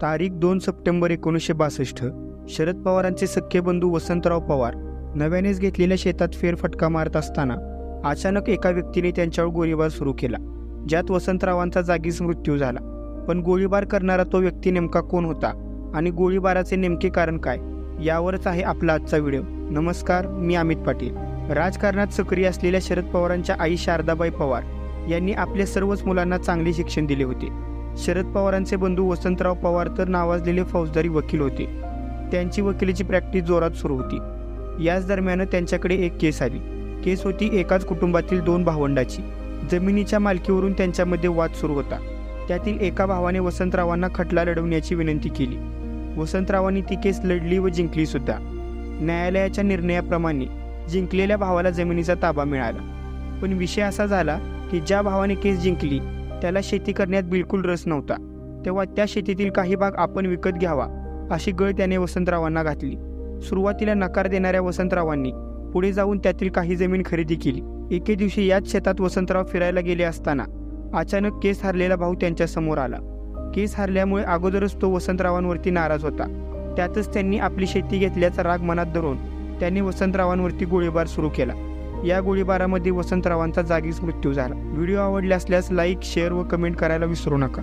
तारीख 2 सप्टेंबर 1962. शरद पवारांचे सख्खे बंधू वसंतराव पवार नव्यानेच घेतलेल्या शेतात फेरफटका मारत असताना अचानक एका व्यक्तीने त्यांच्यावर गोळीबार सुरू केला, ज्यात वसंतरावांचा जागीच मृत्यू झाला. पण गोळीबार करणारा तो व्यक्ती नेमका कोण होता आणि गोळीबाराचे नेमके कारण काय, यावरच आहे आपला आजचा व्हिडिओ. नमस्कार, मी अमित पाटील. राजकारणात सक्रिय असलेल्या शरद पवारांच्या आई शारदाबाई पवार यांनी आपल्या सर्वच मुलांना चांगले शिक्षण दिले होते. शरद पवारांचे बंधू वसंतराव पवार तर नावाजलेले फौजदारी वकील होते. त्यांची वकिलीची प्रॅक्टिस जोरात सुरू होती. याच दरम्यान त्यांच्याकडे एक केस आली. केस होती एकाच कुटुंबातील 2 भावंडाची. जमिनीच्या मालकीवरून त्यांच्यामध्ये वाद सुरू होता. त्यातील एका भावाने वसंतरावांना खटला लढवण्याची विनंती केली. वसंतरावांनी ती केस लढली व जिंकली सुद्धा. न्यायालयाच्या निर्णयाप्रमाणे जिंकलेल्या भावाला जमिनीचा ताबा मिळाला. पण विषय असा झाला की ज्या भावाने केस जिंकली त्याला शेती करण्यात बिलकुल रस नव्हता. तेव्हा त्या शेतीतील काही भाग आपण विकत घ्यावा अशी गळ त्याने वसंतरावांना घातली. सुरुवातीला नकार देणाऱ्या वसंतरावांनी पुढे जाऊन त्यातील काही जमीन खरेदी केली. एके दिवशी याच शेतात वसंतराव फिरायला गेले असताना अचानक केस हरलेला भाऊ त्यांच्यासमोर आला. केस हरल्यामुळे अगोदरच तो वसंतरावांवरती नाराज होता. त्यातच त्यांनी आपली शेती घेतल्याचा राग मनात धरून त्यांनी वसंतरावांवरती गोळीबार सुरू केला. या गोळीबारामध्ये वसंतरावांचा जागीच मृत्यू झाला. व्हिडिओ आवडला असल्यास लाईक, शेअर व कमेंट करायला विसरू नका.